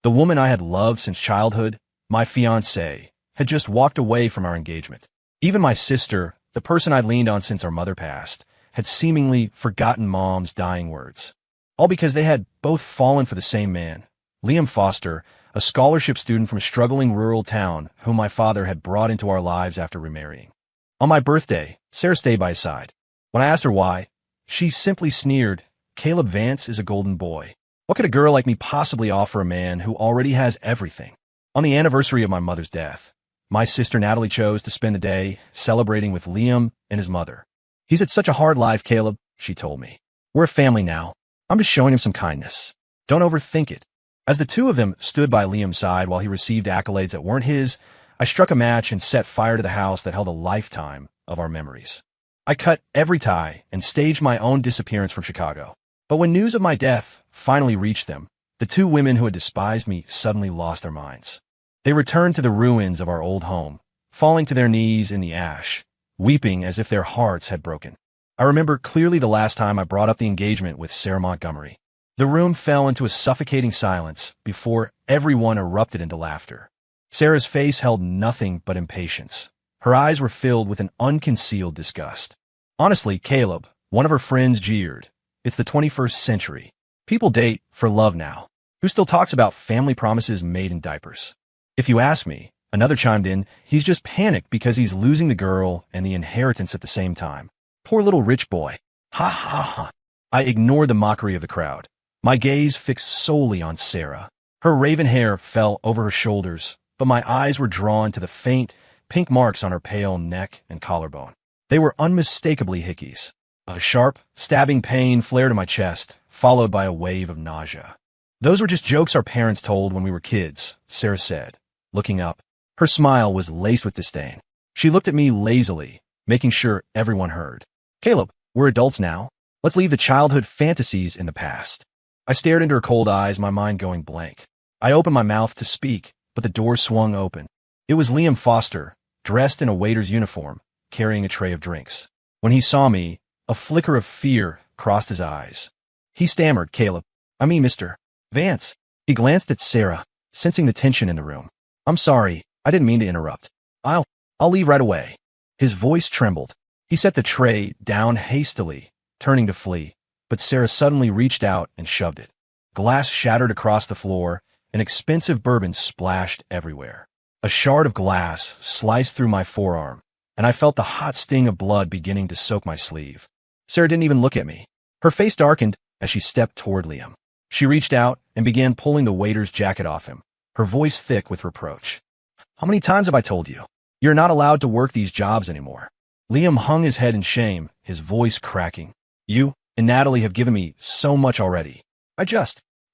The woman I had loved since childhood, my fiancée, had just walked away from our engagement. Even my sister, the person I'd leaned on since our mother passed, had seemingly forgotten Mom's dying words. All because they had both fallen for the same man, Liam Foster, a scholarship student from a struggling rural town whom my father had brought into our lives after remarrying. On my birthday, Sarah stayed by his side. When I asked her why, she simply sneered, "Caleb Vance is a golden boy. What could a girl like me possibly offer a man who already has everything?" On the anniversary of my mother's death, my sister Natalie chose to spend the day celebrating with Liam and his mother. "He's had such a hard life, Caleb," she told me. "We're a family now. I'm just showing him some kindness. Don't overthink it." As the two of them stood by Liam's side while he received accolades that weren't his, I struck a match and set fire to the house that held a lifetime of our memories. I cut every tie and staged my own disappearance from Chicago. But when news of my death finally reached them, the two women who had despised me suddenly lost their minds. They returned to the ruins of our old home, falling to their knees in the ash, weeping as if their hearts had broken. I remember clearly the last time I brought up the engagement with Sarah Montgomery. The room fell into a suffocating silence before everyone erupted into laughter. Sarah's face held nothing but impatience. Her eyes were filled with an unconcealed disgust. "Honestly, Caleb," one of her friends jeered, "it's the 21st century. People date for love now. Who still talks about family promises made in diapers?" "If you ask me," another chimed in, "he's just panicked because he's losing the girl and the inheritance at the same time. Poor little rich boy. Ha ha ha." I ignored the mockery of the crowd, my gaze fixed solely on Sarah. Her raven hair fell over her shoulders, but my eyes were drawn to the faint, pink marks on her pale neck and collarbone. They were unmistakably Hickey's. A sharp, stabbing pain flared in my chest, followed by a wave of nausea. "Those were just jokes our parents told when we were kids," Sarah said, looking up. Her smile was laced with disdain. She looked at me lazily, making sure everyone heard. "Caleb, we're adults now. Let's leave the childhood fantasies in the past." I stared into her cold eyes, my mind going blank. I opened my mouth to speak, but the door swung open. It was Liam Foster, dressed in a waiter's uniform, carrying a tray of drinks. When he saw me, a flicker of fear crossed his eyes. He stammered, "Caleb, I mean Mr. Vance." He glanced at Sarah, sensing the tension in the room. "I'm sorry, I didn't mean to interrupt. I'll leave right away." His voice trembled. He set the tray down hastily, turning to flee, but Sarah suddenly reached out and shoved it. Glass shattered across the floor, and expensive bourbon splashed everywhere. A shard of glass sliced through my forearm, and I felt the hot sting of blood beginning to soak my sleeve. Sarah didn't even look at me. Her face darkened as she stepped toward Liam. She reached out and began pulling the waiter's jacket off him, her voice thick with reproach. "How many times have I told you? You're not allowed to work these jobs anymore." Liam hung his head in shame, his voice cracking. "You and Natalie have given me so much already. I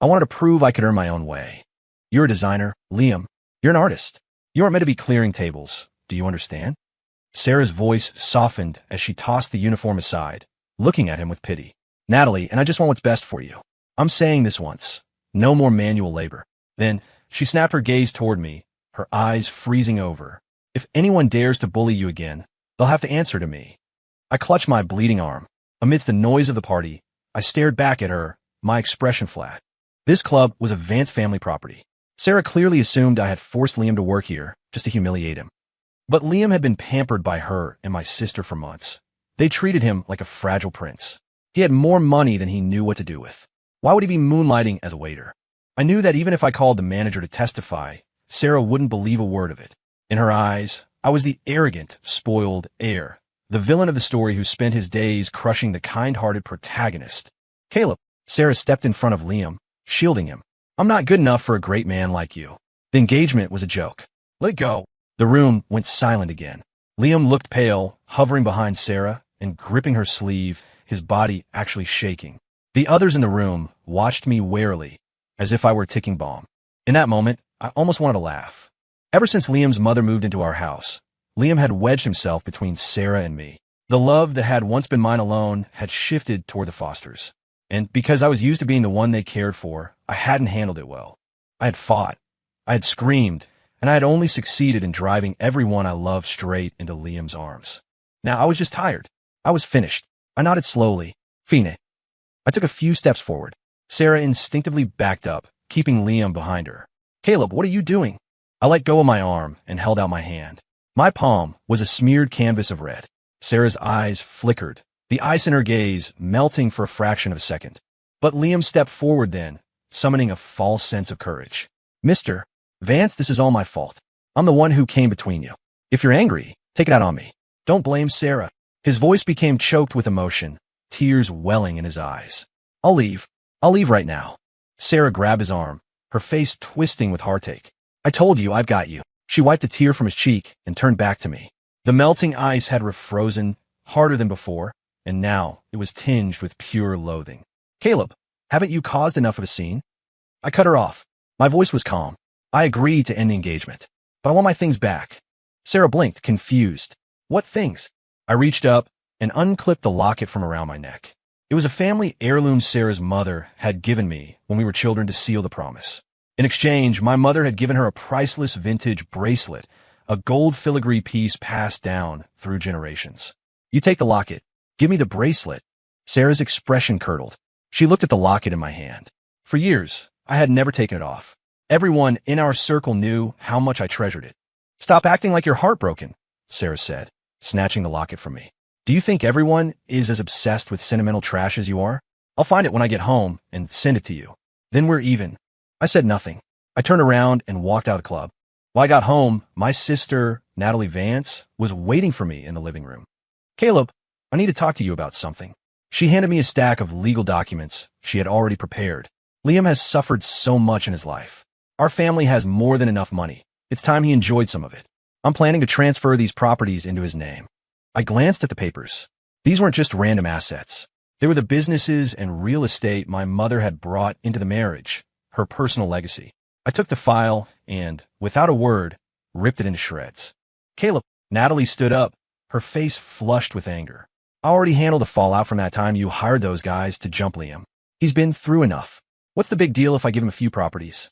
wanted to prove I could earn my own way. You're a designer, Liam. You're an artist. You aren't meant to be clearing tables. Do you understand?" Sarah's voice softened as she tossed the uniform aside, looking at him with pity. "Natalie, and I just want what's best for you. I'm saying this once. No more manual labor." Then she snapped her gaze toward me, her eyes freezing over. "If anyone dares to bully you again, they'll have to answer to me." I clutched my bleeding arm. Amidst the noise of the party, I stared back at her, my expression flat. This club was a Vance family property. Sarah clearly assumed I had forced Liam to work here just to humiliate him. But Liam had been pampered by her and my sister for months. They treated him like a fragile prince. He had more money than he knew what to do with. Why would he be moonlighting as a waiter? I knew that even if I called the manager to testify, Sarah wouldn't believe a word of it. In her eyes, I was the arrogant, spoiled heir, the villain of the story who spent his days crushing the kind-hearted protagonist. "Caleb," Sarah stepped in front of Liam, shielding him. "I'm not good enough for a great man like you. The engagement was a joke. Let go." The room went silent again. Liam looked pale, hovering behind Sarah and gripping her sleeve, his body actually shaking. The others in the room watched me warily, as if I were a ticking bomb. In that moment, I almost wanted to laugh. Ever since Liam's mother moved into our house, Liam had wedged himself between Sarah and me. The love that had once been mine alone had shifted toward the Fosters. And because I was used to being the one they cared for, I hadn't handled it well. I had fought, I had screamed, and I had only succeeded in driving everyone I loved straight into Liam's arms. Now I was just tired. I was finished. I nodded slowly. "Fine." I took a few steps forward. Sarah instinctively backed up, keeping Liam behind her. Caleb, what are you doing? I let go of my arm and held out my hand. My palm was a smeared canvas of red. Sarah's eyes flickered, the ice in her gaze melting for a fraction of a second. But Liam stepped forward then, summoning a false sense of courage. Mr. Vance, this is all my fault. I'm the one who came between you. If you're angry, take it out on me. Don't blame Sarah. His voice became choked with emotion, tears welling in his eyes. I'll leave. I'll leave right now. Sarah grabbed his arm, her face twisting with heartache. I told you, I've got you. She wiped a tear from his cheek and turned back to me. The melting ice had refrozen, harder than before, and now it was tinged with pure loathing. Caleb, haven't you caused enough of a scene? I cut her off. My voice was calm. I agreed to end the engagement, but I want my things back. Sarah blinked, confused. What things? I reached up and unclipped the locket from around my neck. It was a family heirloom Sarah's mother had given me when we were children to seal the promise. In exchange, my mother had given her a priceless vintage bracelet, a gold filigree piece passed down through generations. You take the locket. Give me the bracelet. Sarah's expression curdled. She looked at the locket in my hand. For years, I had never taken it off. Everyone in our circle knew how much I treasured it. Stop acting like you're heartbroken, Sarah said, snatching the locket from me. Do you think everyone is as obsessed with sentimental trash as you are? I'll find it when I get home and send it to you. Then we're even. I said nothing. I turned around and walked out of the club. When I got home, my sister, Natalie Vance, was waiting for me in the living room. Caleb, I need to talk to you about something. She handed me a stack of legal documents she had already prepared. Liam has suffered so much in his life. Our family has more than enough money. It's time he enjoyed some of it. I'm planning to transfer these properties into his name. I glanced at the papers. These weren't just random assets. They were the businesses and real estate my mother had brought into the marriage, her personal legacy. I took the file and, without a word, ripped it into shreds. Caleb, Natalie stood up, her face flushed with anger. I already handled the fallout from that time you hired those guys to jump Liam. He's been through enough. What's the big deal if I give him a few properties?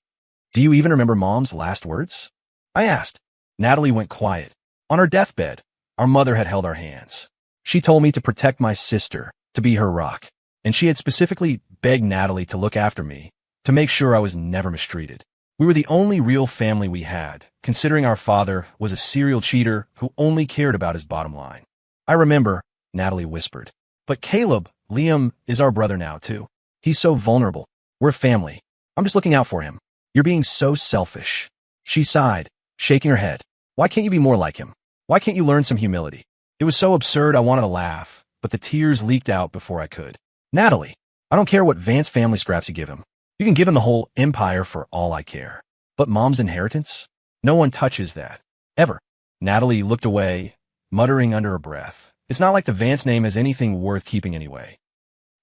Do you even remember Mom's last words? I asked. Natalie went quiet. On her deathbed, our mother had held our hands. She told me to protect my sister, to be her rock, and she had specifically begged Natalie to look after me, to make sure I was never mistreated. We were the only real family we had, considering our father was a serial cheater who only cared about his bottom line. I remember, Natalie whispered. But Caleb, Liam is our brother now, too. He's so vulnerable. We're family. I'm just looking out for him. You're being so selfish. She sighed, shaking her head. Why can't you be more like him? Why can't you learn some humility? It was so absurd I wanted to laugh, but the tears leaked out before I could. Natalie, I don't care what Vance family scraps you give him. You can give him the whole empire for all I care. But Mom's inheritance? No one touches that. Ever. Natalie looked away, muttering under her breath. It's not like the Vance name has anything worth keeping anyway.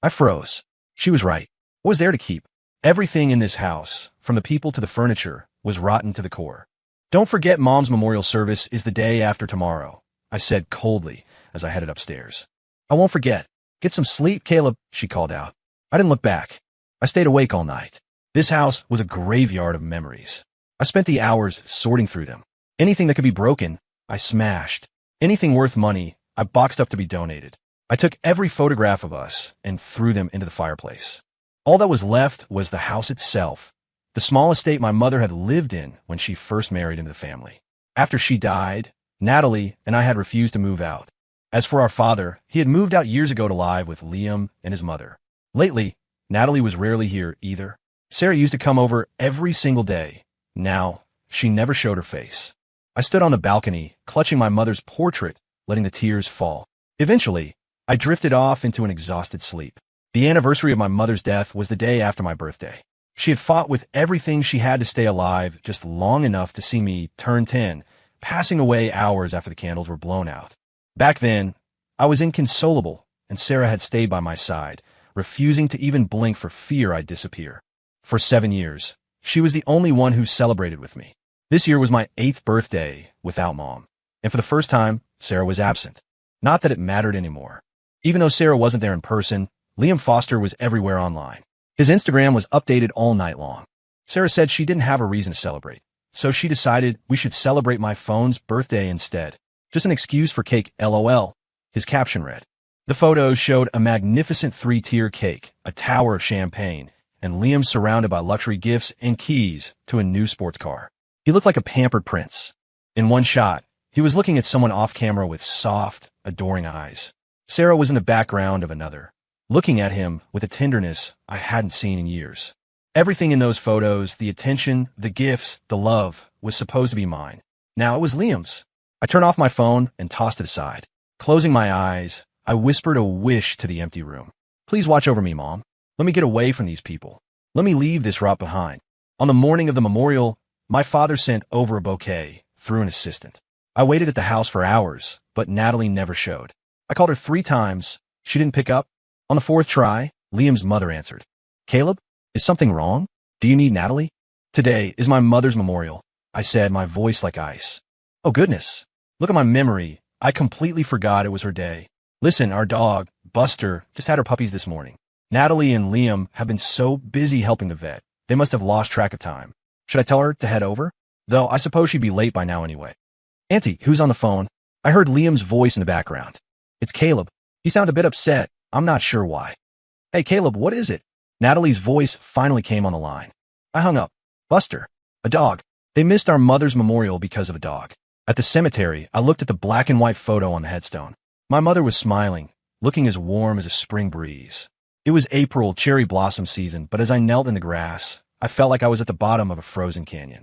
I froze. She was right. What was there to keep? Everything in this house, from the people to the furniture, was rotten to the core. Don't forget Mom's memorial service is the day after tomorrow, I said coldly as I headed upstairs. I won't forget. Get some sleep, Caleb, she called out. I didn't look back. I stayed awake all night. This house was a graveyard of memories. I spent the hours sorting through them. Anything that could be broken, I smashed. Anything worth money, I boxed up to be donated. I took every photograph of us and threw them into the fireplace. All that was left was the house itself, the small estate my mother had lived in when she first married into the family. After she died, Natalie and I had refused to move out. As for our father, he had moved out years ago to live with Liam and his mother. Lately, Natalie was rarely here either. Sarah used to come over every single day. Now, she never showed her face. I stood on the balcony, clutching my mother's portrait, letting the tears fall. Eventually, I drifted off into an exhausted sleep. The anniversary of my mother's death was the day after my birthday. She had fought with everything she had to stay alive just long enough to see me turn 10, passing away hours after the candles were blown out. Back then, I was inconsolable, and Sarah had stayed by my side, refusing to even blink for fear I'd disappear. For 7 years, she was the only one who celebrated with me. This year was my 8th birthday without Mom, and for the first time, Sarah was absent. Not that it mattered anymore. Even though Sarah wasn't there in person, Liam Foster was everywhere online. His Instagram was updated all night long. Sarah said she didn't have a reason to celebrate, so she decided we should celebrate my phone's birthday instead. Just an excuse for cake, LOL, his caption read. The photos showed a magnificent 3-tier cake, a tower of champagne, and Liam surrounded by luxury gifts and keys to a new sports car. He looked like a pampered prince. In one shot, he was looking at someone off camera with soft, adoring eyes. Sarah was in the background of another, looking at him with a tenderness I hadn't seen in years. Everything in those photos, the attention, the gifts, the love, was supposed to be mine. Now it was Liam's. I turned off my phone and tossed it aside. Closing my eyes, I whispered a wish to the empty room. Please watch over me, Mom. Let me get away from these people. Let me leave this rot behind. On the morning of the memorial, my father sent over a bouquet through an assistant. I waited at the house for hours, but Natalie never showed. I called her 3 times. She didn't pick up. On the 4th try, Liam's mother answered. Caleb, is something wrong? Do you need Natalie? Today is my mother's memorial, I said, my voice like ice. Oh goodness, look at my memory. I completely forgot it was her day. Listen, our dog, Buster, just had her puppies this morning. Natalie and Liam have been so busy helping the vet, they must have lost track of time. Should I tell her to head over? Though I suppose she'd be late by now anyway. Auntie, who's on the phone? I heard Liam's voice in the background. It's Caleb. He sounded a bit upset. I'm not sure why. Hey, Caleb, what is it? Natalie's voice finally came on the line. I hung up. Buster. A dog. They missed our mother's memorial because of a dog. At the cemetery, I looked at the black and white photo on the headstone. My mother was smiling, looking as warm as a spring breeze. It was April cherry blossom season, but as I knelt in the grass, I felt like I was at the bottom of a frozen canyon.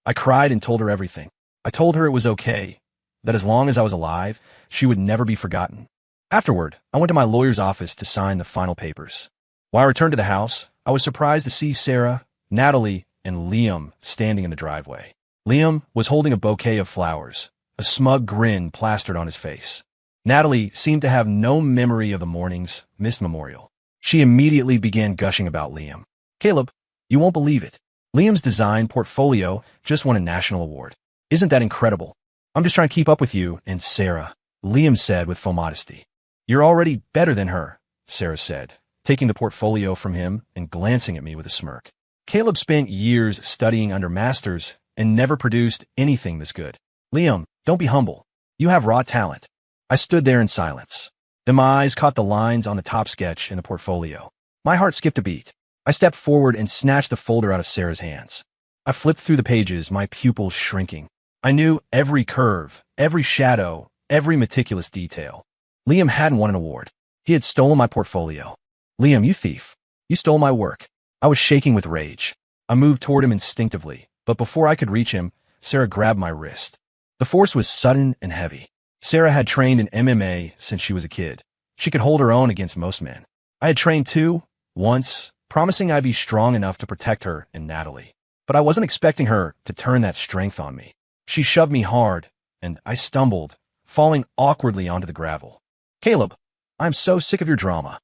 I cried and told her everything. I told her it was okay, that as long as I was alive, she would never be forgotten. Afterward, I went to my lawyer's office to sign the final papers. While I returned to the house, I was surprised to see Sarah, Natalie, and Liam standing in the driveway. Liam was holding a bouquet of flowers, a smug grin plastered on his face. Natalie seemed to have no memory of the morning's missed memorial. She immediately began gushing about Liam. Caleb, you won't believe it. Liam's design portfolio just won a national award. Isn't that incredible? I'm just trying to keep up with you and Sarah, Liam said with full modesty. You're already better than her, Sarah said, taking the portfolio from him and glancing at me with a smirk. Caleb spent years studying under masters and never produced anything this good. Liam, don't be humble. You have raw talent. I stood there in silence. Then my eyes caught the lines on the top sketch in the portfolio. My heart skipped a beat. I stepped forward and snatched the folder out of Sarah's hands. I flipped through the pages, my pupils shrinking. I knew every curve, every shadow, every meticulous detail. Liam hadn't won an award. He had stolen my portfolio. Liam, you thief. You stole my work. I was shaking with rage. I moved toward him instinctively, but before I could reach him, Sarah grabbed my wrist. The force was sudden and heavy. Sarah had trained in MMA since she was a kid. She could hold her own against most men. I had trained too, once, promising I'd be strong enough to protect her and Natalie. But I wasn't expecting her to turn that strength on me. She shoved me hard, and I stumbled, falling awkwardly onto the gravel. Caleb, I'm so sick of your drama.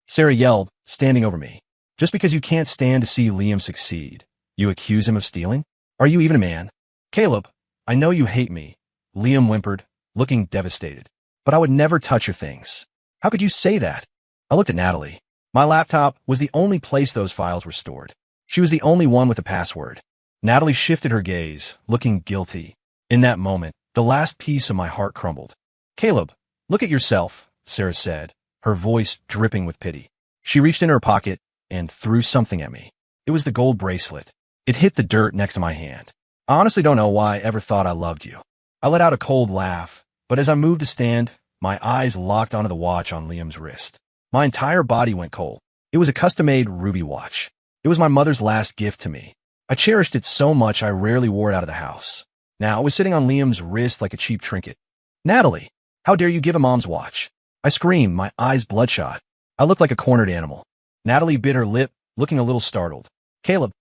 Sarah yelled, standing over me. Just because you can't stand to see Liam succeed, you accuse him of stealing? Are you even a man? Caleb, I know you hate me, Liam whimpered, looking devastated. But I would never touch your things. How could you say that? I looked at Natalie. My laptop was the only place those files were stored. She was the only one with a password. Natalie shifted her gaze, looking guilty. In that moment, the last piece of my heart crumbled. Caleb, look at yourself, Sarah said, her voice dripping with pity. She reached in her pocket and threw something at me. It was the gold bracelet. It hit the dirt next to my hand. I honestly don't know why I ever thought I loved you. I let out a cold laugh, but as I moved to stand, my eyes locked onto the watch on Liam's wrist. My entire body went cold. It was a custom-made ruby watch. It was my mother's last gift to me. I cherished it so much I rarely wore it out of the house. Now it was sitting on Liam's wrist like a cheap trinket. Natalie, how dare you give a mom's watch? I screamed, my eyes bloodshot. I looked like a cornered animal. Natalie bit her lip, looking a little startled. Caleb.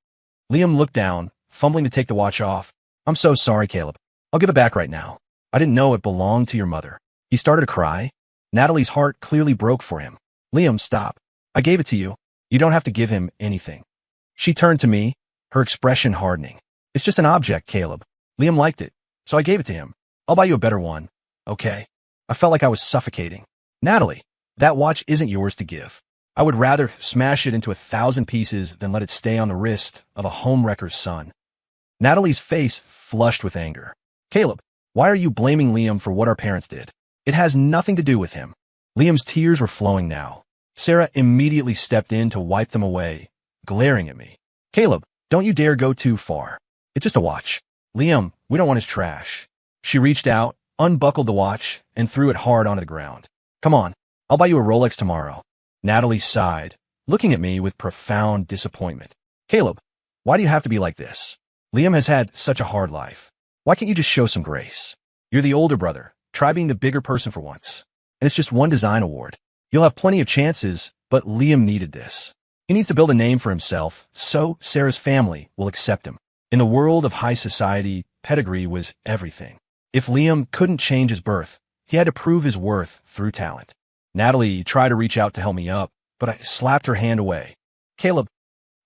Liam looked down, fumbling to take the watch off. I'm so sorry, Caleb. I'll give it back right now. I didn't know it belonged to your mother. He started to cry. Natalie's heart clearly broke for him. Liam, stop. I gave it to you. You don't have to give him anything. She turned to me, her expression hardening. It's just an object, Caleb. Liam liked it, so I gave it to him. I'll buy you a better one, okay? I felt like I was suffocating. Natalie, that watch isn't yours to give. I would rather smash it into 1,000 pieces than let it stay on the wrist of a homewrecker's son. Natalie's face flushed with anger. Caleb, why are you blaming Liam for what our parents did? It has nothing to do with him. Liam's tears were flowing now. Sarah immediately stepped in to wipe them away, glaring at me. Caleb, don't you dare go too far. It's just a watch. Liam, we don't want his trash. She reached out, unbuckled the watch, and threw it hard onto the ground. Come on, I'll buy you a Rolex tomorrow. Natalie sighed, looking at me with profound disappointment. Caleb, why do you have to be like this? Liam has had such a hard life. Why can't you just show some grace? You're the older brother. Try being the bigger person for once. And it's just one design award. You'll have plenty of chances, but Liam needed this. He needs to build a name for himself, so Sarah's family will accept him. In the world of high society, pedigree was everything. If Liam couldn't change his birth, he had to prove his worth through talent. Natalie tried to reach out to help me up, but I slapped her hand away. Caleb,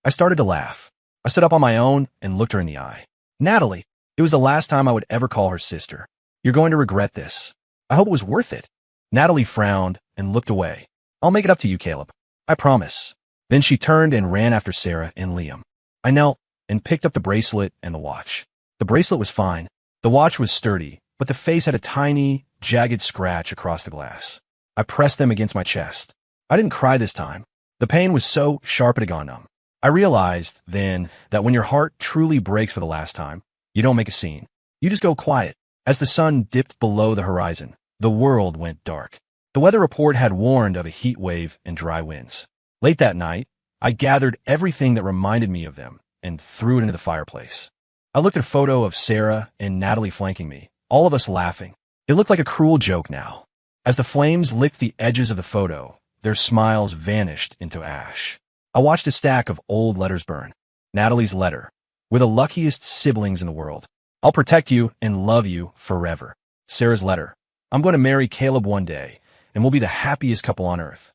I started to laugh. I stood up on my own and looked her in the eye. Natalie, it was the last time I would ever call her sister. You're going to regret this. I hope it was worth it. Natalie frowned and looked away. I'll make it up to you, Caleb. I promise. Then she turned and ran after Sarah and Liam. I knelt and picked up the bracelet and the watch. The bracelet was fine. The watch was sturdy, but the face had a tiny, jagged scratch across the glass. I pressed them against my chest. I didn't cry this time. The pain was so sharp it had gone numb. I realized then that when your heart truly breaks for the last time, you don't make a scene. You just go quiet. As the sun dipped below the horizon, the world went dark. The weather report had warned of a heat wave and dry winds. Late that night, I gathered everything that reminded me of them and threw it into the fireplace. I looked at a photo of Sarah and Natalie flanking me, all of us laughing. It looked like a cruel joke now. As the flames licked the edges of the photo, their smiles vanished into ash. I watched a stack of old letters burn. Natalie's letter. We're the luckiest siblings in the world. I'll protect you and love you forever. Sarah's letter. I'm going to marry Caleb one day, and we'll be the happiest couple on earth.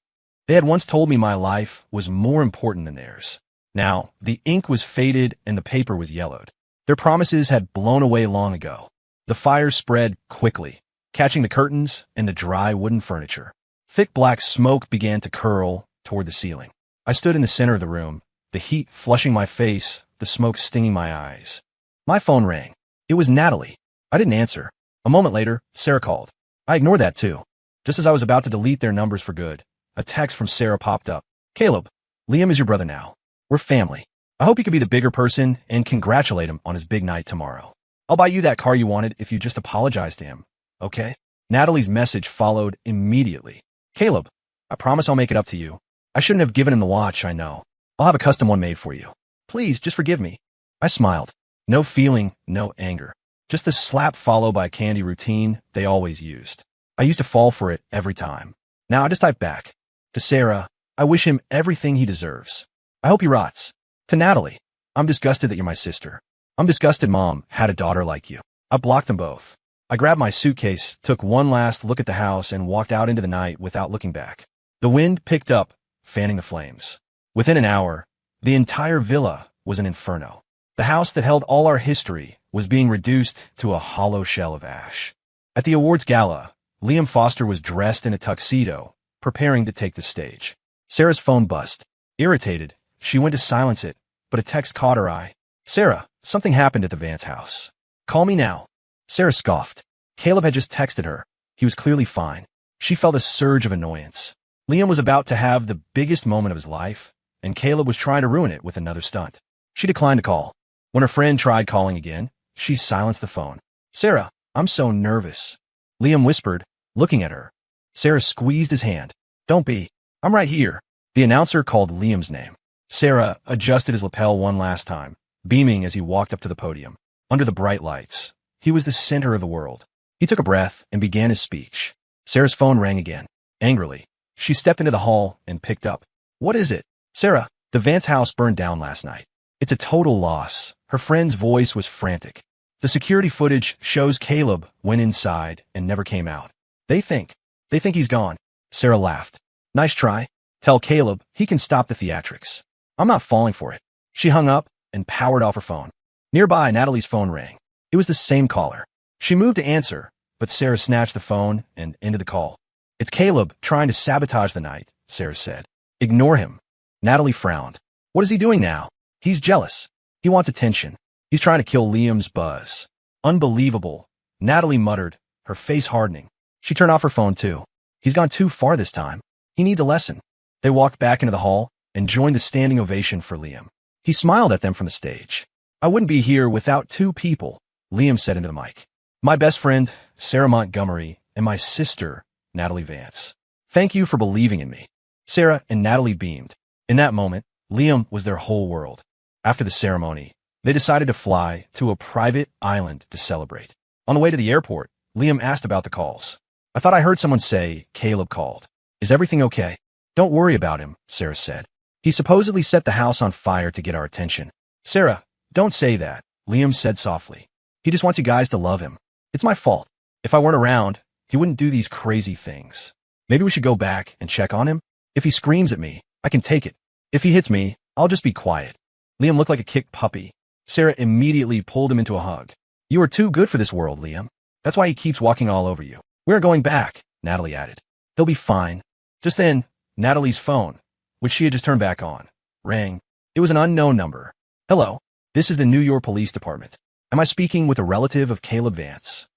They had once told me my life was more important than theirs. Now, the ink was faded and the paper was yellowed. Their promises had blown away long ago. The fire spread quickly, catching the curtains and the dry wooden furniture. Thick black smoke began to curl toward the ceiling. I stood in the center of the room, the heat flushing my face, the smoke stinging my eyes. My phone rang. It was Natalie. I didn't answer. A moment later, Sarah called. I ignored that too. Just as I was about to delete their numbers for good, a text from Sarah popped up. Caleb, Liam is your brother now. We're family. I hope you can be the bigger person and congratulate him on his big night tomorrow. I'll buy you that car you wanted if you just apologize to him, okay? Natalie's message followed immediately. Caleb, I promise I'll make it up to you. I shouldn't have given him the watch, I know. I'll have a custom one made for you. Please, just forgive me. I smiled. No feeling, no anger. Just the slap followed by a candy routine they always used. I used to fall for it every time. Now I just type back. To Sarah, I wish him everything he deserves. I hope he rots. To Natalie, I'm disgusted that you're my sister. I'm disgusted Mom had a daughter like you. I blocked them both. I grabbed my suitcase, took one last look at the house, and walked out into the night without looking back. The wind picked up, fanning the flames. Within an hour, the entire villa was an inferno. The house that held all our history was being reduced to a hollow shell of ash. At the awards gala, Liam Foster was dressed in a tuxedo, preparing to take the stage. Sarah's phone buzzed. Irritated, she went to silence it, but a text caught her eye. Sarah, something happened at the Vance house. Call me now. Sarah scoffed. Caleb had just texted her. He was clearly fine. She felt a surge of annoyance. Liam was about to have the biggest moment of his life, and Caleb was trying to ruin it with another stunt. She declined to call. When her friend tried calling again, she silenced the phone. Sarah, I'm so nervous. Liam whispered, looking at her. Sarah squeezed his hand. Don't be. I'm right here. The announcer called Liam's name. Sarah adjusted his lapel one last time, beaming as he walked up to the podium. Under the bright lights, he was the center of the world. He took a breath and began his speech. Sarah's phone rang again. Angrily, she stepped into the hall and picked up. What is it? Sarah, the Vance house burned down last night. It's a total loss. Her friend's voice was frantic. The security footage shows Caleb went inside and never came out. They think he's gone. Sarah laughed. Nice try. Tell Caleb he can stop the theatrics. I'm not falling for it. She hung up and powered off her phone. Nearby, Natalie's phone rang. It was the same caller. She moved to answer, but Sarah snatched the phone and ended the call. It's Caleb trying to sabotage the night, Sarah said. Ignore him. Natalie frowned. What is he doing now? He's jealous. He wants attention. He's trying to kill Liam's buzz. Unbelievable. Natalie muttered, her face hardening. She turned off her phone too. He's gone too far this time. He needs a lesson. They walked back into the hall, and joined the standing ovation for Liam. He smiled at them from the stage. "I wouldn't be here without two people," Liam said into the mic. "My best friend, Sarah Montgomery, and my sister, Natalie Vance. Thank you for believing in me." Sarah and Natalie beamed. In that moment, Liam was their whole world. After the ceremony, they decided to fly to a private island to celebrate. On the way to the airport, Liam asked about the calls. "I thought I heard someone say Caleb called. Is everything okay?" "Don't worry about him," Sarah said. "He supposedly set the house on fire to get our attention." "Sarah, don't say that," Liam said softly. "He just wants you guys to love him. It's my fault. If I weren't around, he wouldn't do these crazy things. Maybe we should go back and check on him? If he screams at me, I can take it. If he hits me, I'll just be quiet." Liam looked like a kicked puppy. Sarah immediately pulled him into a hug. "You are too good for this world, Liam. That's why he keeps walking all over you." "We're going back," Natalie added. "He'll be fine." Just then, Natalie's phone, which she had just turned back on, rang. It was an unknown number. "Hello, this is the New York Police Department. Am I speaking with a relative of Caleb Vance?"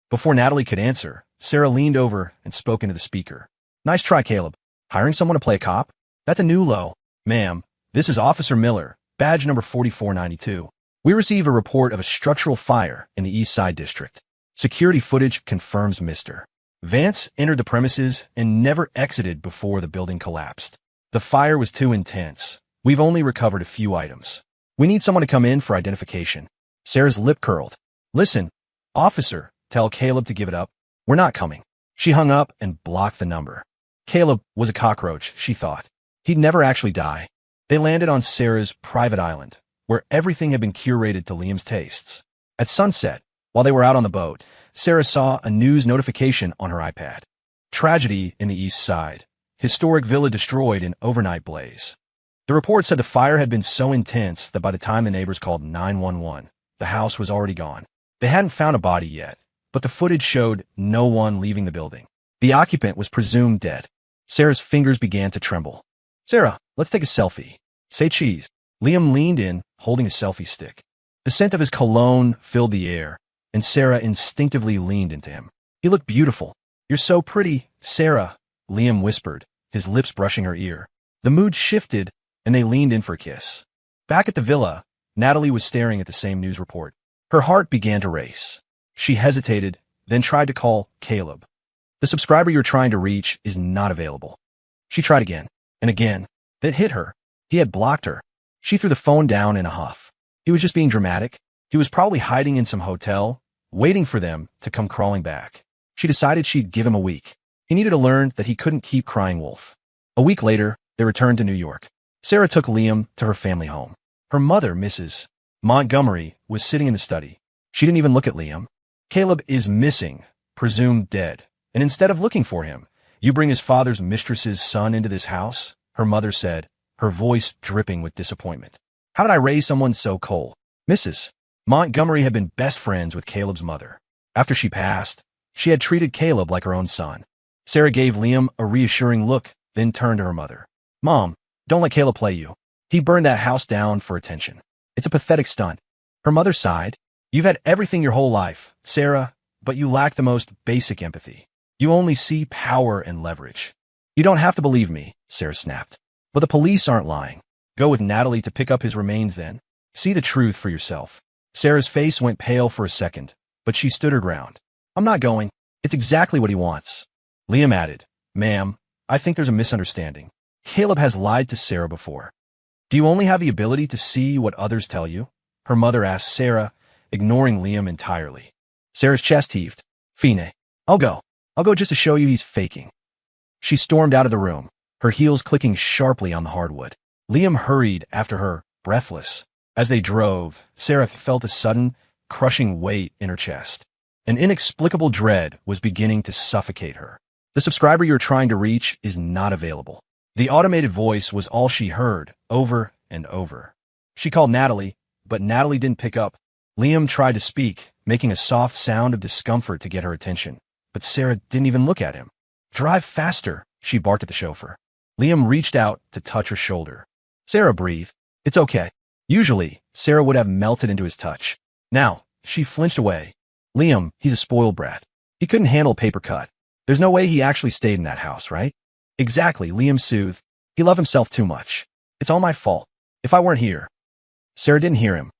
Before Natalie could answer, Sarah leaned over and spoke into the speaker. "Nice try, Caleb. Hiring someone to play a cop? That's a new low. Ma'am, this is Officer Miller, badge number 4492. We receive a report of a structural fire in the East Side District. Security footage confirms Mr. Vance entered the premises and never exited before the building collapsed. The fire was too intense. We've only recovered a few items. We need someone to come in for identification." Sarah's lip curled. "Listen, officer, tell Caleb to give it up. We're not coming." She hung up and blocked the number. Caleb was a cockroach, she thought. He'd never actually die. They landed on Sarah's private island, where everything had been curated to Liam's tastes. At sunset, while they were out on the boat, Sarah saw a news notification on her iPad. "Tragedy in the East Side. Historic villa destroyed in overnight blaze." The report said the fire had been so intense that by the time the neighbors called 911, the house was already gone. They hadn't found a body yet, but the footage showed no one leaving the building. The occupant was presumed dead. Sarah's fingers began to tremble. "Sarah, let's take a selfie. Say cheese." Liam leaned in, holding a selfie stick. The scent of his cologne filled the air, and Sarah instinctively leaned into him. "You look beautiful." "You're so pretty, Sarah," Liam whispered, his lips brushing her ear. The mood shifted, and they leaned in for a kiss. Back at the villa, Natalie was staring at the same news report. Her heart began to race. She hesitated, then tried to call Caleb. "The subscriber you're trying to reach is not available." She tried again, and again. That hit her. He had blocked her. She threw the phone down in a huff. He was just being dramatic. He was probably hiding in some hotel, waiting for them to come crawling back. She decided she'd give him a week. He needed to learn that he couldn't keep crying wolf. A week later, they returned to New York. Sarah took Liam to her family home. Her mother, Mrs. Montgomery, was sitting in the study. She didn't even look at Liam. "Caleb is missing, presumed dead. And instead of looking for him, you bring his father's mistress's son into this house?" her mother said, her voice dripping with disappointment. "How did I raise someone so cold?" Mrs. Montgomery had been best friends with Caleb's mother. After she passed, she had treated Caleb like her own son. Sarah gave Liam a reassuring look, then turned to her mother. "Mom, don't let Caleb play you. He burned that house down for attention. It's a pathetic stunt." Her mother sighed. "You've had everything your whole life, Sarah, but you lack the most basic empathy. You only see power and leverage." "You don't have to believe me," Sarah snapped. "But the police aren't lying. Go with Natalie to pick up his remains then. See the truth for yourself." Sarah's face went pale for a second, but she stood her ground. "I'm not going. It's exactly what he wants." Liam added, "Ma'am, I think there's a misunderstanding. Caleb has lied to Sarah before." "Do you only have the ability to see what others tell you?" her mother asked Sarah, ignoring Liam entirely. Sarah's chest heaved. "Fine. I'll go. I'll go just to show you he's faking." She stormed out of the room, her heels clicking sharply on the hardwood. Liam hurried after her, breathless. As they drove, Sarah felt a sudden, crushing weight in her chest. An inexplicable dread was beginning to suffocate her. "The subscriber you're trying to reach is not available." The automated voice was all she heard, over and over. She called Natalie, but Natalie didn't pick up. Liam tried to speak, making a soft sound of discomfort to get her attention, but Sarah didn't even look at him. "Drive faster," she barked at the chauffeur. Liam reached out to touch her shoulder. Sarah breathed. "It's okay." Usually, Sarah would have melted into his touch. Now, she flinched away. "Liam, he's a spoiled brat. He couldn't handle a paper cut. There's no way he actually stayed in that house, right?" "Exactly," Liam soothed. "He loved himself too much. It's all my fault. If I weren't here. Sarah didn't hear him.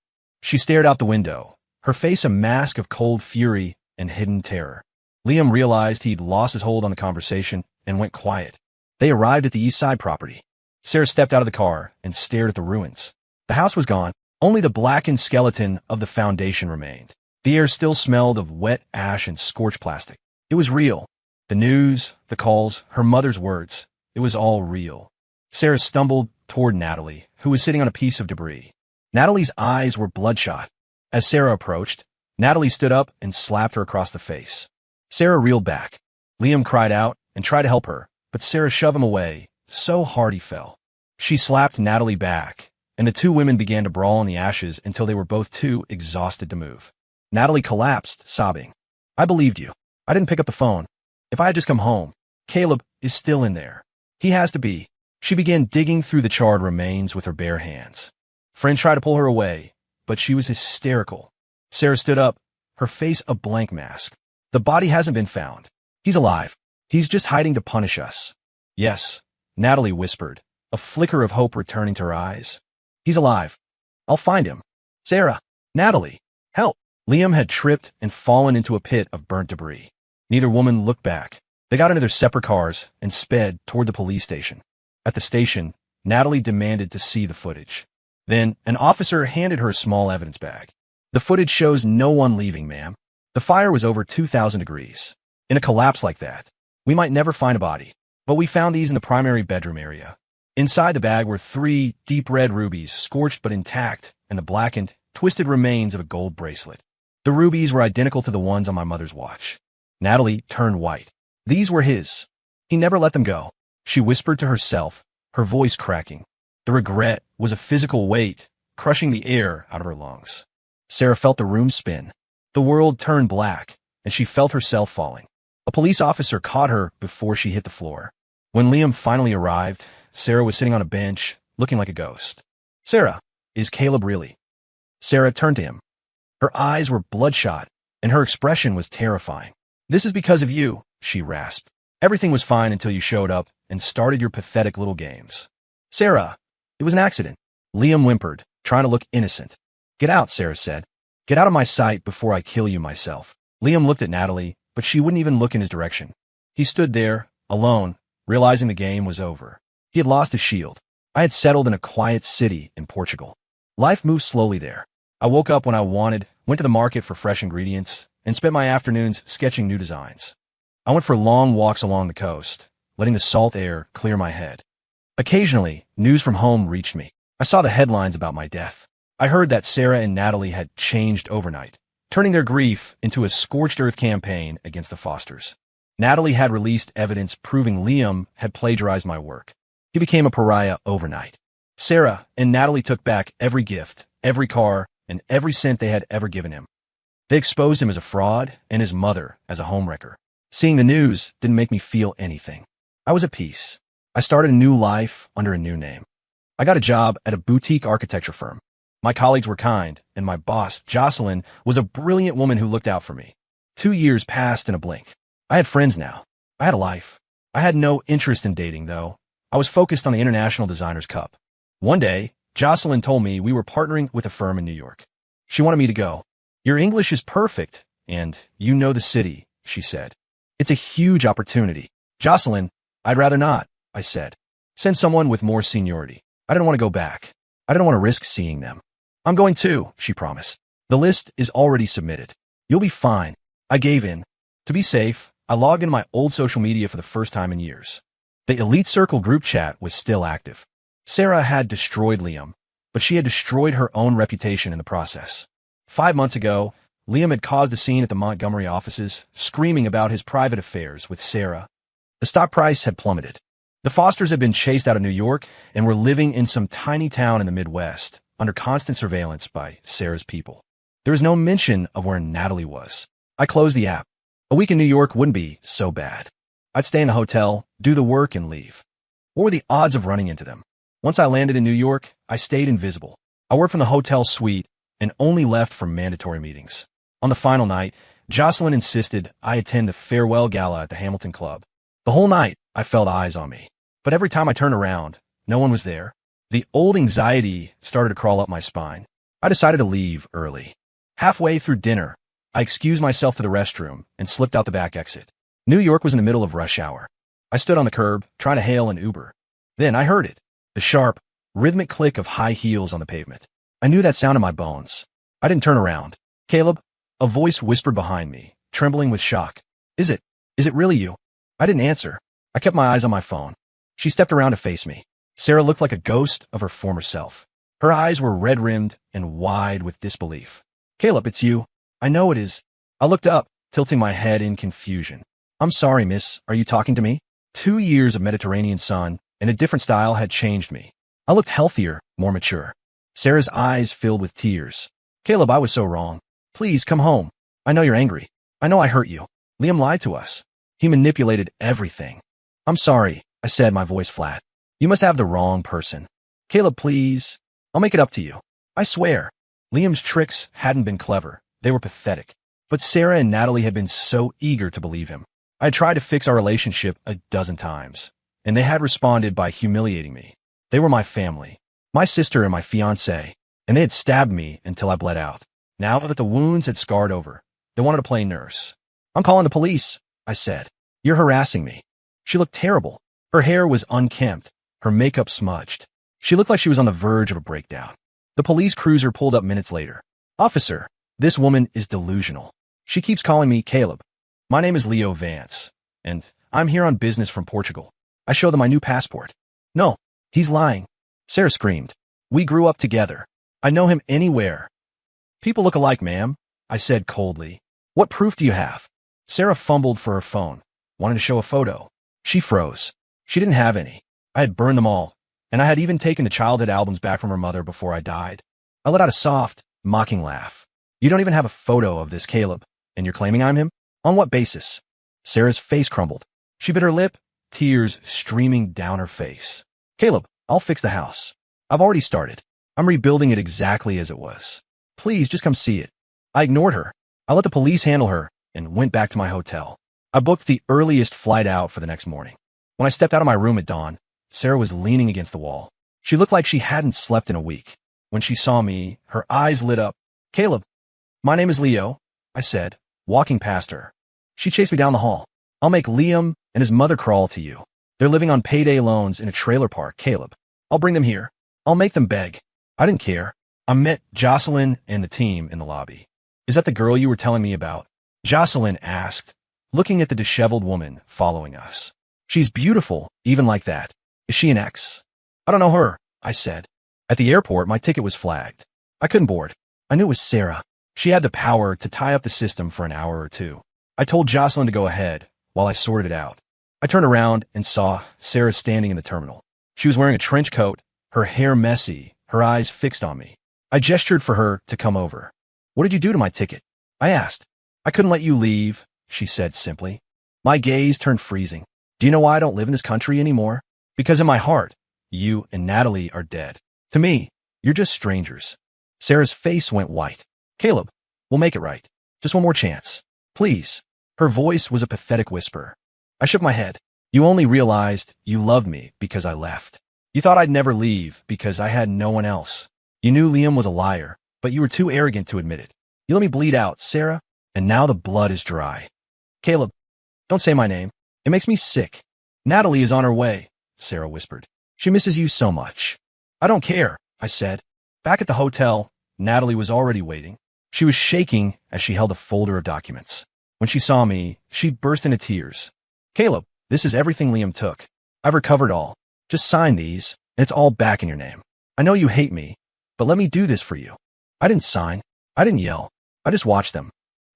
She stared out the window, her face a mask of cold fury and hidden terror. Liam realized he'd lost his hold on the conversation and went quiet. They arrived at the East Side property. Sarah stepped out of the car and stared at the ruins. The house was gone. Only the blackened skeleton of the foundation remained. The air still smelled of wet ash and scorched plastic. It was real. The news, the calls, her mother's words. It was all real. Sarah stumbled toward Natalie, who was sitting on a piece of debris. Natalie's eyes were bloodshot. As Sarah approached, Natalie stood up and slapped her across the face. Sarah reeled back. Liam cried out and tried to help her, but Sarah shoved him away, so hard he fell. She slapped Natalie back, and the two women began to brawl in the ashes until they were both too exhausted to move. Natalie collapsed, sobbing. I believed you. I didn't pick up the phone. If I had just come home. Caleb is still in there. He has to be. She began digging through the charred remains with her bare hands. Friend tried to pull her away, but she was hysterical. Sarah stood up, her face a blank mask. The body hasn't been found. He's alive. He's just hiding to punish us. Yes, Natalie whispered, a flicker of hope returning to her eyes. He's alive. I'll find him. Sarah, Natalie, help. Liam had tripped and fallen into a pit of burnt debris. Neither woman looked back. They got into their separate cars and sped toward the police station. At the station, Natalie demanded to see the footage. Then, an officer handed her a small evidence bag. The footage shows no one leaving, ma'am. The fire was over 2,000 degrees. In a collapse like that, we might never find a body. But we found these in the primary bedroom area. Inside the bag were 3 deep red rubies, scorched but intact, and the blackened, twisted remains of a gold bracelet. The rubies were identical to the ones on my mother's watch. Natalie turned white. These were his. He never let them go. She whispered to herself, her voice cracking. The regret was a physical weight, crushing the air out of her lungs. Sarah felt the room spin. The world turned black, and she felt herself falling. A police officer caught her before she hit the floor. When Liam finally arrived, Sarah was sitting on a bench, looking like a ghost. Sarah, is Caleb really? Sarah turned to him. Her eyes were bloodshot, and her expression was terrifying. This is because of you, she rasped. Everything was fine until you showed up and started your pathetic little games. Sarah, it was an accident. Liam whimpered, trying to look innocent. Get out, Sarah said. Get out of my sight before I kill you myself. Liam looked at Natalie, but she wouldn't even look in his direction. He stood there, alone, realizing the game was over. He had lost his shield. I had settled in a quiet city in Portugal. Life moved slowly there. I woke up when I wanted, went to the market for fresh ingredients, and spent my afternoons sketching new designs. I went for long walks along the coast, letting the salt air clear my head. Occasionally, news from home reached me. I saw the headlines about my death. I heard that Sarah and Natalie had changed overnight, turning their grief into a scorched earth campaign against the Fosters. Natalie had released evidence proving Liam had plagiarized my work. He became a pariah overnight. Sarah and Natalie took back every gift, every car, and every cent they had ever given him. They exposed him as a fraud and his mother as a homewrecker. Seeing the news didn't make me feel anything. I was at peace. I started a new life under a new name. I got a job at a boutique architecture firm. My colleagues were kind, and my boss, Jocelyn, was a brilliant woman who looked out for me. 2 years passed in a blink. I had friends now. I had a life. I had no interest in dating, though. I was focused on the International Designers Cup. One day, Jocelyn told me we were partnering with a firm in New York. She wanted me to go. Your English is perfect, and you know the city, she said. It's a huge opportunity. Jocelyn, I'd rather not, I said. Send someone with more seniority. I didn't want to go back. I didn't want to risk seeing them. I'm going too, she promised. The list is already submitted. You'll be fine. I gave in. To be safe, I logged into my old social media for the first time in years. The Elite Circle group chat was still active. Sarah had destroyed Liam, but she had destroyed her own reputation in the process. 5 months ago, Liam had caused a scene at the Montgomery offices, screaming about his private affairs with Sarah. The stock price had plummeted. The Fosters had been chased out of New York and were living in some tiny town in the Midwest, under constant surveillance by Sarah's people. There was no mention of where Natalie was. I closed the app. A week in New York wouldn't be so bad. I'd stay in the hotel, do the work, and leave. What were the odds of running into them? Once I landed in New York, I stayed invisible. I worked from the hotel suite and only left for mandatory meetings. On the final night, Jocelyn insisted I attend the farewell gala at the Hamilton Club. The whole night, I felt eyes on me. But every time I turned around, no one was there. The old anxiety started to crawl up my spine. I decided to leave early. Halfway through dinner, I excused myself to the restroom and slipped out the back exit. New York was in the middle of rush hour. I stood on the curb, trying to hail an Uber. Then I heard it, the sharp, rhythmic click of high heels on the pavement. I knew that sound in my bones. I didn't turn around. "Caleb," a voice whispered behind me, trembling with shock. Is it really you?" I didn't answer. I kept my eyes on my phone. She stepped around to face me. Sarah looked like a ghost of her former self. Her eyes were red-rimmed and wide with disbelief. "Caleb, it's you." "I know it is." I looked up, tilting my head in confusion. "I'm sorry, miss. Are you talking to me?" 2 years of Mediterranean sun and a different style had changed me. I looked healthier, more mature. Sarah's eyes filled with tears. "Caleb, I was so wrong. Please come home. I know you're angry. I know I hurt you. Liam lied to us. He manipulated everything." "I'm sorry," I said, my voice flat. "You must have the wrong person." "Caleb, please. I'll make it up to you. I swear." Liam's tricks hadn't been clever. They were pathetic. But Sarah and Natalie had been so eager to believe him. I had tried to fix our relationship a dozen times, and they had responded by humiliating me. They were my family, my sister and my fiancé, and they had stabbed me until I bled out. Now that the wounds had scarred over, they wanted to play nurse. "I'm calling the police," I said. "You're harassing me." She looked terrible. Her hair was unkempt, her makeup smudged. She looked like she was on the verge of a breakdown. The police cruiser pulled up minutes later. "Officer, this woman is delusional. She keeps calling me Caleb. My name is Leo Vance, and I'm here on business from Portugal." I showed them my new passport. "No, he's lying." Sarah screamed. "We grew up together. I know him anywhere." "People look alike, ma'am," I said coldly. "What proof do you have?" Sarah fumbled for her phone, wanted to show a photo. She froze. She didn't have any. I had burned them all, and I had even taken the childhood albums back from her mother before I died. I let out a soft, mocking laugh. "You don't even have a photo of this Caleb, and you're claiming I'm him? On what basis?" Sarah's face crumbled. She bit her lip, tears streaming down her face. "Caleb, I'll fix the house. I've already started. I'm rebuilding it exactly as it was. Please, just come see it." I ignored her. I let the police handle her and went back to my hotel. I booked the earliest flight out for the next morning. When I stepped out of my room at dawn, Sarah was leaning against the wall. She looked like she hadn't slept in a week. When she saw me, her eyes lit up. "Caleb, my name is Leo," I said, walking past her. She chased me down the hall. "I'll make Liam and his mother crawl to you. They're living on payday loans in a trailer park, Caleb. I'll bring them here. I'll make them beg." I didn't care. I met Jocelyn and the team in the lobby. "Is that the girl you were telling me about?" Jocelyn asked, looking at the disheveled woman following us. "She's beautiful, even like that. Is she an ex?" "I don't know her," I said. At the airport, my ticket was flagged. I couldn't board. I knew it was Sarah. She had the power to tie up the system for an hour or two. I told Jocelyn to go ahead while I sorted it out. I turned around and saw Sarah standing in the terminal. She was wearing a trench coat, her hair messy, her eyes fixed on me. I gestured for her to come over. "What did you do to my ticket?" I asked. "I couldn't let you leave," she said simply. My gaze turned freezing. "Do you know why I don't live in this country anymore? Because in my heart, you and Natalie are dead. To me, you're just strangers." Sarah's face went white. "Caleb, we'll make it right. Just one more chance. Please." Her voice was a pathetic whisper. I shook my head. "You only realized you loved me because I left. You thought I'd never leave because I had no one else. You knew Liam was a liar, but you were too arrogant to admit it. You let me bleed out, Sarah, and now the blood is dry. Caleb, don't say my name. It makes me sick." "Natalie is on her way," Sarah whispered. "She misses you so much." "I don't care," I said. Back at the hotel, Natalie was already waiting. She was shaking as she held a folder of documents. When she saw me, she burst into tears. "Caleb, this is everything Liam took. I've recovered all. Just sign these, and it's all back in your name. I know you hate me, but let me do this for you." I didn't sign. I didn't yell. I just watched them.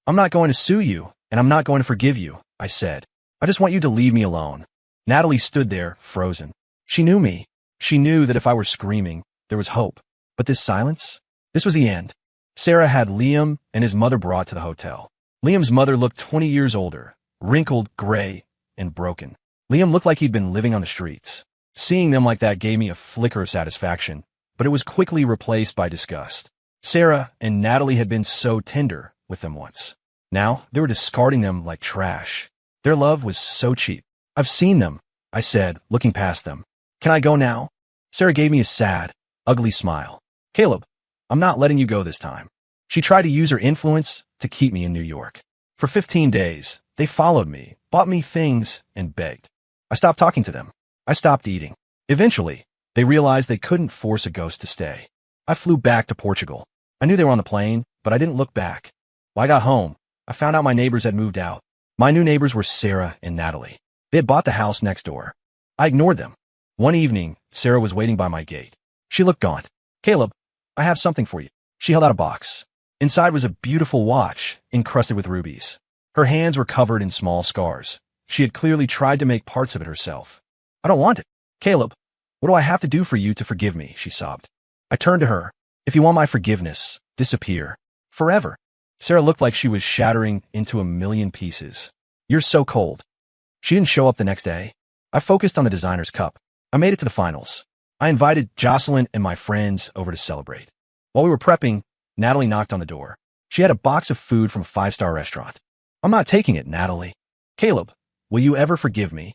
"I'm not going to sue you, and I'm not going to forgive you," I said. "I just want you to leave me alone." Natalie stood there, frozen. She knew me. She knew that if I were screaming, there was hope. But this silence? This was the end. Sarah had Liam and his mother brought to the hotel. Liam's mother looked 20 years older, wrinkled, gray, and broken. Liam looked like he'd been living on the streets. Seeing them like that gave me a flicker of satisfaction, but it was quickly replaced by disgust. Sarah and Natalie had been so tender with them once. Now they were discarding them like trash. Their love was so cheap. "I've seen them," I said, looking past them. "Can I go now?" Sarah gave me a sad, ugly smile. Caleb, I'm not letting you go this time. She tried to use her influence to keep me in New York. For 15 days, they followed me, bought me things, and begged. I stopped talking to them. I stopped eating. Eventually, they realized they couldn't force a ghost to stay. I flew back to Portugal. I knew they were on the plane, but I didn't look back. When I got home, I found out my neighbors had moved out. My new neighbors were Sarah and Natalie. They had bought the house next door. I ignored them. One evening, Sarah was waiting by my gate. She looked gaunt. Caleb, I have something for you. She held out a box. Inside was a beautiful watch, encrusted with rubies. Her hands were covered in small scars. She had clearly tried to make parts of it herself. I don't want it. Caleb, what do I have to do for you to forgive me? She sobbed. I turned to her. If you want my forgiveness, disappear. Forever. Sarah looked like she was shattering into a million pieces. You're so cold. She didn't show up the next day. I focused on the designer's cup. I made it to the finals. I invited Jocelyn and my friends over to celebrate. While we were prepping, Natalie knocked on the door. She had a box of food from a five-star restaurant. I'm not taking it, Natalie. Caleb, will you ever forgive me?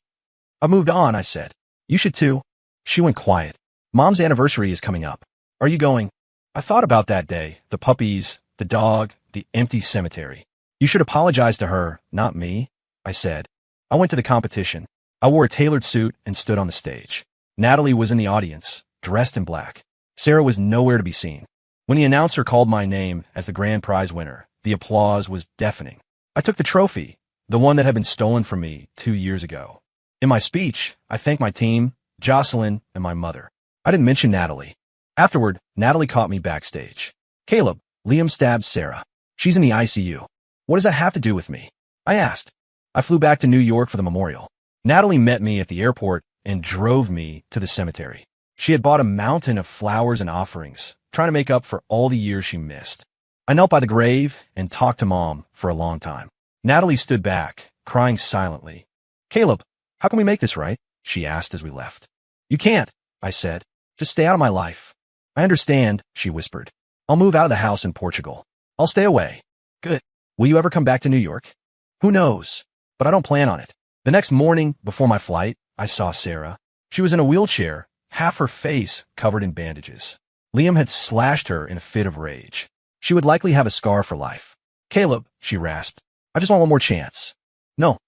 I moved on, I said. You should too. She went quiet. Mom's anniversary is coming up. Are you going? I thought about that day, the puppies, the dog, the empty cemetery. You should apologize to her, not me, I said. I went to the competition. I wore a tailored suit and stood on the stage. Natalie was in the audience, dressed in black. Sarah was nowhere to be seen. When the announcer called my name as the grand prize winner, the applause was deafening. I took the trophy, the one that had been stolen from me 2 years ago. In my speech, I thanked my team, Jocelyn, and my mother. I didn't mention Natalie. Afterward, Natalie caught me backstage. Caleb, Liam stabbed Sarah. She's in the ICU. What does that have to do with me? I asked. I flew back to New York for the memorial. Natalie met me at the airport and drove me to the cemetery. She had bought a mountain of flowers and offerings, trying to make up for all the years she missed. I knelt by the grave and talked to Mom for a long time. Natalie stood back, crying silently. Caleb, how can we make this right? She asked as we left. You can't, I said. Just stay out of my life. I understand, she whispered. I'll move out of the house in Portugal. I'll stay away. Good. Will you ever come back to New York? Who knows? But I don't plan on it. The next morning, before my flight, I saw Sarah. She was in a wheelchair, half her face covered in bandages. Liam had slashed her in a fit of rage. She would likely have a scar for life. Caleb, she rasped, I just want one more chance. No.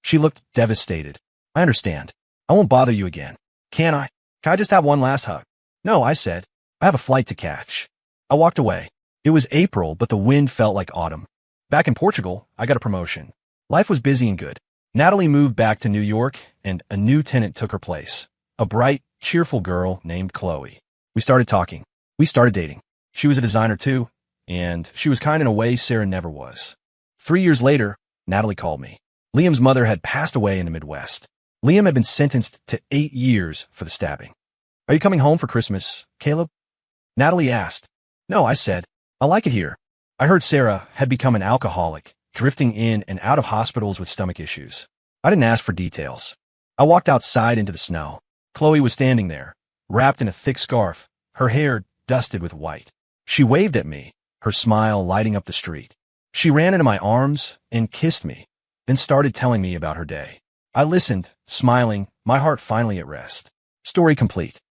She looked devastated. I understand. I won't bother you again. Can I? Can I just have one last hug? No, I said. I have a flight to catch. I walked away. It was April, but the wind felt like autumn. Back in Portugal, I got a promotion. Life was busy and good. Natalie moved back to New York, and a new tenant took her place. A bright, cheerful girl named Chloe. We started talking. We started dating. She was a designer too, and she was kind in a way Sarah never was. 3 years later, Natalie called me. Liam's mother had passed away in the Midwest. Liam had been sentenced to 8 years for the stabbing. Are you coming home for Christmas, Caleb? Natalie asked. No, I said. I like it here. I heard Sarah had become an alcoholic, drifting in and out of hospitals with stomach issues. I didn't ask for details. I walked outside into the snow. Chloe was standing there, wrapped in a thick scarf, her hair dusted with white. She waved at me, her smile lighting up the street. She ran into my arms and kissed me, then started telling me about her day. I listened, smiling, my heart finally at rest. Story complete.